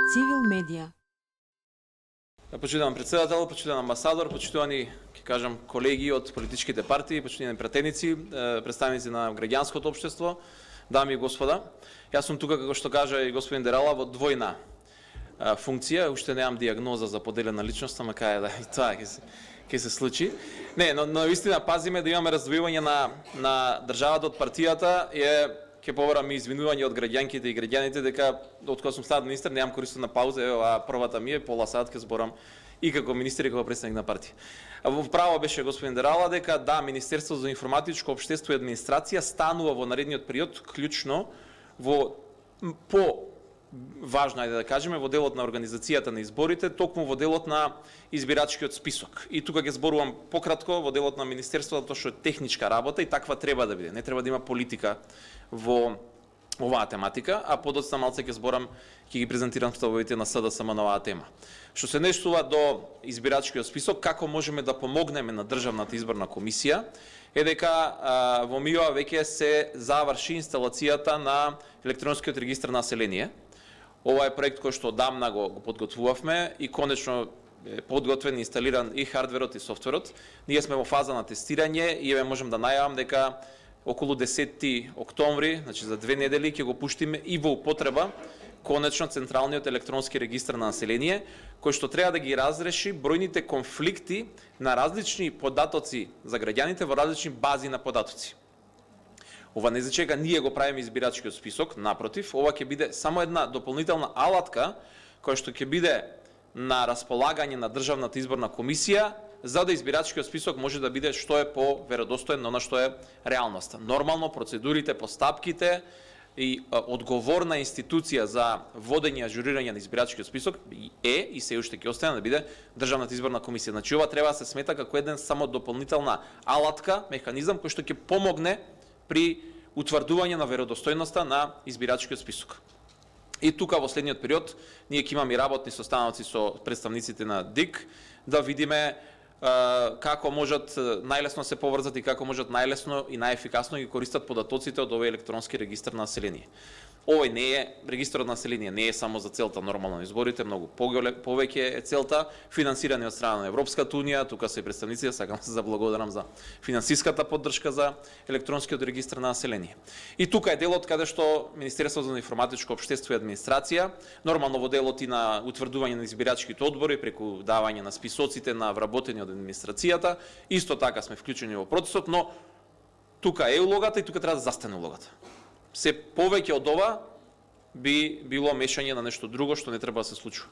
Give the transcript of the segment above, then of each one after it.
Цивил медија. Почитуван председател, почитуван амбасадор, почитувани, ќе кажам, колеги од политичките партии, почитувани пратеници, представници на граѓанското општество, дами и господа. Јас сум тука, како што кажа и господин Дерала, во двојна функција, уште немам диагноза за поделена личност, ама кај да и тоа ќе се случи. Не, но вистина пазиме да имаме раздвојување на државата од партијата, ќе побарам и извинување од граѓанките и граѓаните дека откога сум станал министер немам користена пауза, ева првата ми е пола сат ќе зборам и како министер и како претседник на партија. Во право беше господин Дерала дека да, Министерството за информатичко општество и администрација станува во наредниот период клучно во важно е да кажеме во делот на организацијата на изборите, токму во делот на избирачкиот список. И тука ќе зборувам пократко во делот на Министерството, затоа што е техничка работа и таква треба да биде. Не треба да има политика во оваа тематика, а подоцна малце ќе зборам, ќе ги презентирам ставовите на СДСМ на оваа тема. Што се нештува до избирачкиот список, како можеме да помогнеме на Државната изборна комисија, е дека во МИО веќе се заврши инсталацијата на електронскиот регистар на население. Ова е проект кој што одамна го подготвувавме и конечно е подготвен, инсталиран и хардверот и софтверот. Ние сме во фаза на тестирање и можам да најавам дека околу 10 октомври, значи за 2 недели, ќе го пуштиме и во употреба конечно централниот електронски регистар на население, кој што треба да ги разреши бројните конфликти на различни податоци за граѓаните во различни бази на податоци. Ова не значи дека ние го правиме избирачкиот список, напротив, ова ќе биде само една дополнителна алатка која што ќе биде на располагање на Државната изборна комисија за да избирачкиот список може да биде што е поверодостоен на она што е реалноста. Нормално процедурите, постапките и одговорна институција за водење и ажурирање на избирачкиот список е и се уште ќе остане да биде Државната изборна комисија. Значи ова треба да се смета како еден само дополнителна алатка, механизам кој што ќе помогне при утврдување на веродостојноста на избирачкиот список. И тука во следниот период ние ќе имаме работни состаноци со представниците на ДИК да видиме како можат најлесно се поврзат и како можат најлесно и најефикасно ги користат податоците од овој електронски регистар на население. Овој не е регистарот на население, не е само за целта нормално на изборите, многу повеќе е целта финансирање од страна на Европската унија, тука се представници, сакам се заблагодарам за финансиската поддршка за електронскиот регистар на население. И тука е делот каде што Министерството за информатичко општество и администрација, нормално во делот и на утврдување на избирачките одбори преку давање на списоците на вработени од администрацијата, исто така сме вклучени во процесот, но тука е улогата и тука треба да застане улогата. Се повеќе од ова би било мешање на нешто друго што не треба да се случува.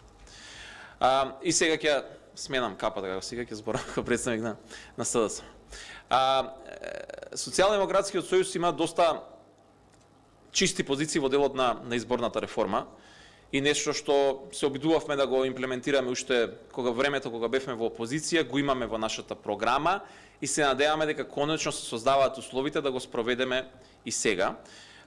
И сега ќе сменам капата, како сега ќе зборам како претставник на СДС. Социјалдемократскиот сојуз има доста чисти позиции во делот на изборната реформа и нешто што се обидувавме да го имплементираме уште времето кога бевме во опозиција, го имаме во нашата програма и се надеваме дека конечно се создаваат условите да го спроведеме и сега.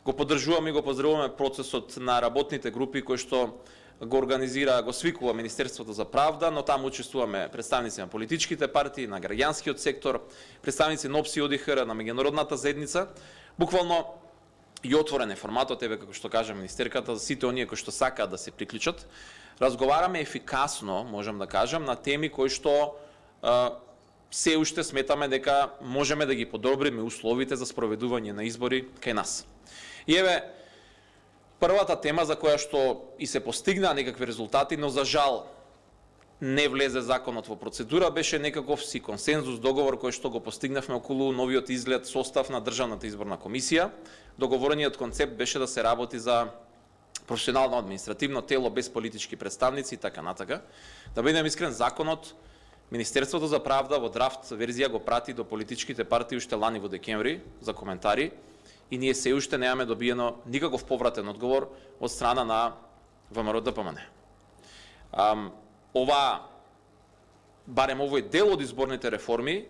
Го поддржуваме и го поздравуваме процесот на работните групи кои што го организира, го свикува Министерството за правда, но таму учествуваме представници на политичките партии, на граѓанскиот сектор, представници на ОПСИ, ОДИХР, на меѓународната заедница. Буквално и отворен е форматот, еве како што кажа министерката, за сите оние кои што сакаат да се приклучат. Разговараме ефикасно, можам да кажам, на теми кои што се уште сметаме дека можеме да ги подобриме условите за спроведување на избори кај нас. И еве, првата тема за која што и се постигнаа некакви резултати, но за жал не влезе законот во процедура, беше некаков си консензус, договор кој што го постигнавме околу новиот изглед состав на Државната изборна комисија. Договорениот концепт беше да се работи за професионално административно тело без политички представници и така натака. Да бидем искрен, законот Министерството за правда во драфт верзија го прати до политичките партии уште лани во декември за коментари и ние се уште немаме добиено никаков повратен одговор од страна на ВМРО-ДПМН. Барем овој дел од изборните реформи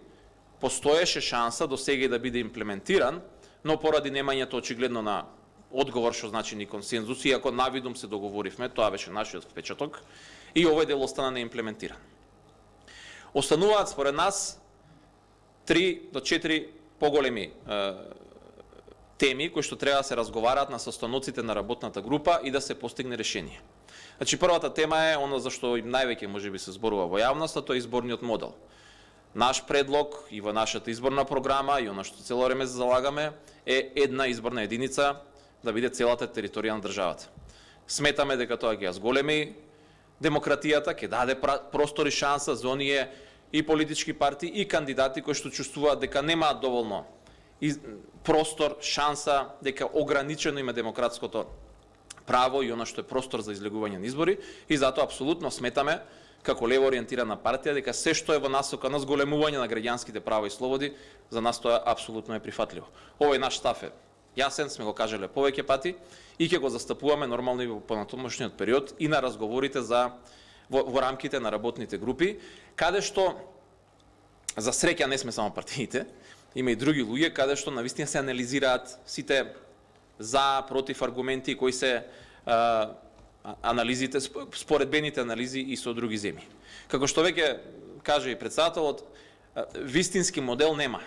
постоеше шанса до сега да биде имплементиран, но поради немањето очигледно на одговор, што значи ни консензус, иако навидум се договоривме, тоа беше нашиот впечаток, и овој дел остана неимплементиран. Остануваат според нас 3 до 4 поголеми теми кои што треба да се разговараат на состаноците на работната група и да се постигне решение. Значи првата тема е оно за што највеќе можеби се зборува во јавноста, тоа е изборниот модел. Наш предлог и во нашата изборна програма и оно што цело време залагаме е една изборна единица да биде целата територија на државата. Сметаме дека тоа ќе ја зголеми демократијата, ќе даде простор и шанса за оние и политички партии и кандидати кои што чувствуваат дека немаат доволно простор, шанса, дека ограничено има демократското право и она што е простор за излегување на избори, и затоа апсолутно сметаме како лево ориентирана партија дека се што е во насока на зголемување на граѓанските права и слободи, за нас тоа апсолутно е прифатливо. Овој наш став е јасен, сме го кажале повеќе пати и ќе го застапуваме нормално и во понатомошниот период и на разговорите во рамките на работните групи, каде што за среќа не сме само партиите, има и други луѓе каде што навистина се анализираат сите за, против аргументи кои се анализите, споредбените анализи и со други земји. Како што веќе каже и председателот, вистински модел нема.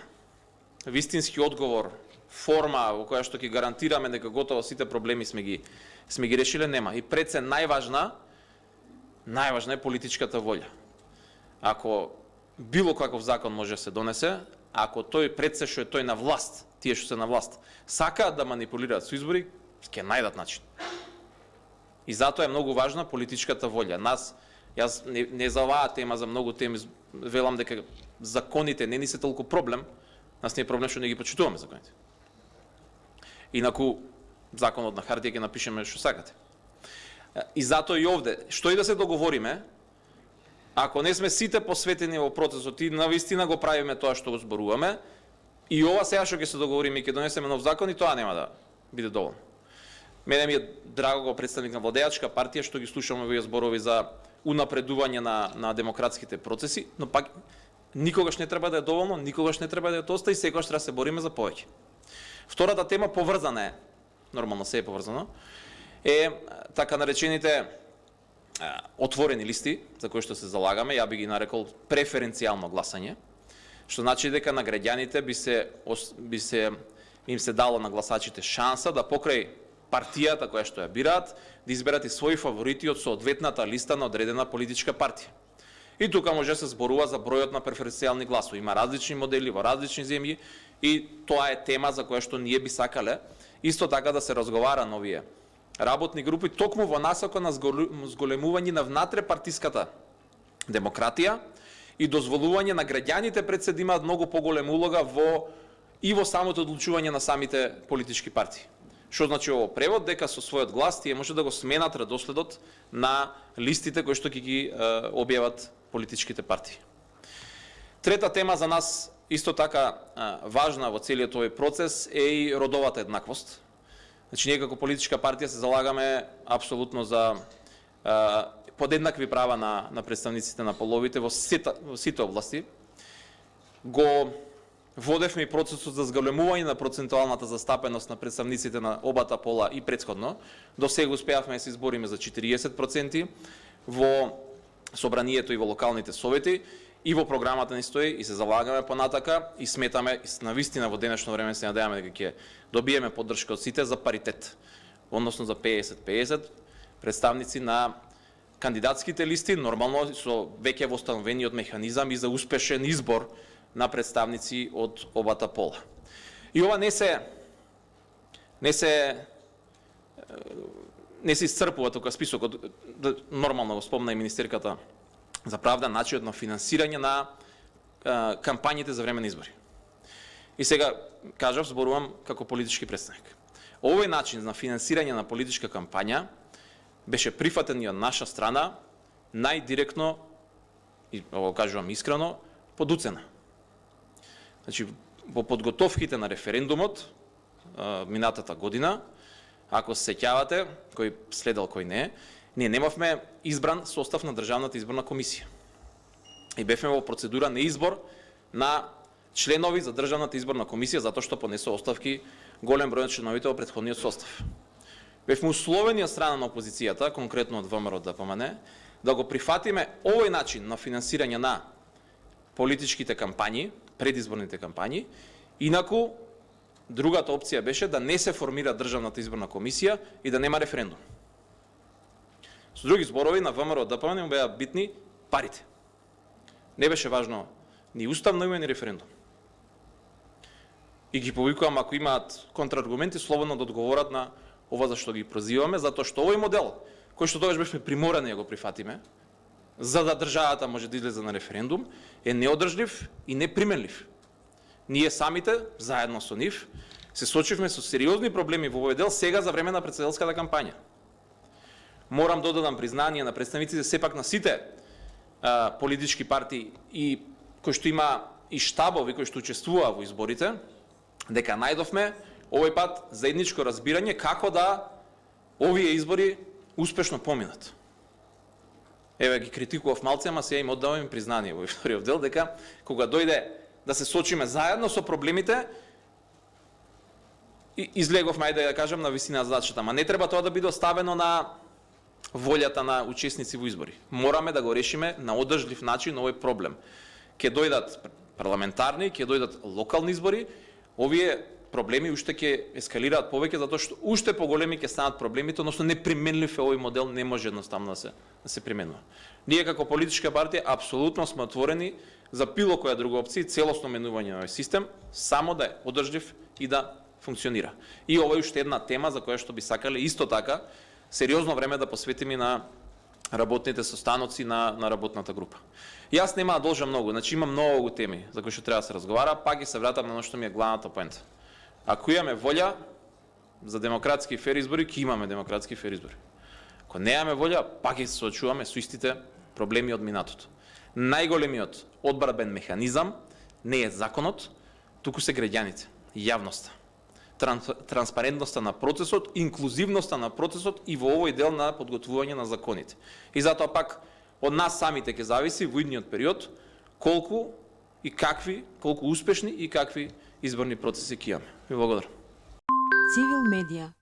Вистински одговор, форма во која што ќе гарантираме дека готово сите проблеми сме ги решиле, нема. И пред се најважна е политичката волја. Ако било каков закон може да се донесе, ако тој пред се што е тој на власт, тие што се на власт, сакаат да манипулираат со избори, ќе најдат начин. И затоа е многу важна политичката волја. Јас не за оваа тема, за многу теми велам дека законите не ни се толку проблем, нас не е проблем што не ги почитуваме законите. Инаку законот на хартија ќе напишеме што сакате. И затоа и овде, што и да се договориме, ако не сме сите посветени во процесот и навистина го правиме тоа што го зборуваме, и ова сега што ќе се договориме и ќе донесеме нов закон, и тоа нема да биде доволно. Мене ми е драго го представник на владеачка партија што ги слушаме овие зборови за унапредување на демократските процеси, но пак никогаш не треба да е доволно, никогаш не треба да е доста и секогаш треба да се бориме за повеќе. Втората тема поврзана е, нормално се е поврзано, е така наречените отворени листи, за кои што се залагаме, ја би ги нарекол преференцијално гласање, што значи дека на граѓаните им се дало на гласачите шанса да покрај партијата која што ја бираат, да изберат и своји фаворити од соодветната листа на одредена политичка партија. И тука може да се зборува за бројот на преференцијални гласови. Има различни модели во различни земји и тоа е тема за која што ние би сакале исто така да се разговара на овие работни групи, токму во насока на зголемување на внатрепартиската демократија и дозволување на граѓаните пред се да имаат многу поголема улога и во самото одлучување на самите политички партии. Што значи ово превод? Дека со својот глас тие може да го сменат редоследот на листите кои што ќе ги објават политичките партии. Трета тема за нас исто така важна во целиот овој процес е и родовата еднаквост. Значи ние како политичка партија се залагаме апсолутно за подеднакви права на представниците на половите во сите области. Го водевме и процесот за зголемување на процентуалната застапеност на представниците на обата пола и претходно. До сега успеавме да се избориме за 40% во собранието и во локалните совети, и во програмата ни стои и се залагаме понатака и сметаме навистина во денешно време се надеваме дека ќе добиеме поддршка од сите за паритет, односно за 50-50 представници на кандидатските листи, нормално со веќе востановениот механизам и за успешен избор на представници од обата пола. И ова не се исцрпува тука списокот, нормално го спомна и министерката за правда, начинот на финансирање на кампањите за време на избори. И сега кажав, зборувам како политички представник. Овој начин на финансирање на политичка кампања беше прифатен и од наша страна најдиректно, и ово кажувам искрено, под уцена. Значи, во подготовките на референдумот минатата година, ако се сеќавате, кој следел, кој не, ние немавме избран состав на Државната изборна комисија. И бевме во процедура на избор на членови за Државната изборна комисија, затоа што понесо оставки голем број на членовите во претходниот состав. Бевме условени од страна на опозицијата, конкретно од ВМРО ДПМН, да го прифатиме овој начин на финансирање на политичките кампањи, предизборните кампањи, инаку другата опција беше да не се формира Државната изборна комисија и да нема референдум. Со други зборови, на ВМРО ДПМН беа битни парите. Не беше важно ни уставно име, ни референдум. И ги повикувам, ако имаат контраргументи, слободно да одговорат на ова за што ги прозиваме, затоа што овој модел, кој што тогаш бевме приморани да го прифатиме, за да државата може да излезе на референдум, е неодржлив и неприменлив. Ние самите, заедно со нив, се сочивме со сериозни проблеми во овој дел сега за време на претседателската кампања. Морам да додадам признание на представниците сепак на сите политички партии и кои што има и штабови кои што учествуваа во изборите, дека најдовме овој пат заедничко разбирање како да овие избори успешно поминат. Еве ги критикував малце, ама сега им оддавам признание во вториот дел дека кога дојде да се сочиме заедно со проблемите, излеговме, ајде да кажам, на висина задачата, ама не треба тоа да биде оставено на волјата на учесници во избори. Мораме да го решиме на одржлив начин овој проблем. Ке дојдат парламентарни, ке дојдат локални избори, овие проблеми уште ќе ескалираат повеќе затоа што уште поголеми ќе станат проблемите, односно неприменлив е овој модел, не може едноставно да се применува. Ние како политичка партија апсолутно сме отворени за било која друга опција, целосно менување на овој систем, само да е одржлив и да функционира. И ова е уште една тема за која што би сакале исто така сериозно време да посветиме на работните состаноци на работната група. Јас нема да должам многу, значи има многу теми за кои што треба да се разговара, пак ги се вратам на оно што ми е главната поента. Ако имаме волја за демократски фер избори, ќе имаме демократски фер избори. Ако немаме волја, пак ќе се соочуваме со истите проблеми од минатото. Најголемиот одбранбен механизам не е законот, туку се граѓаните, јавноста, транспарентноста на процесот, инклузивноста на процесот и во овој дел на подготвување на законите. И затоа пак од нас самите ќе зависи во идниот период колку успешни и какви изборни процеси ќе имаме. Ви благодарам. Цивил медија.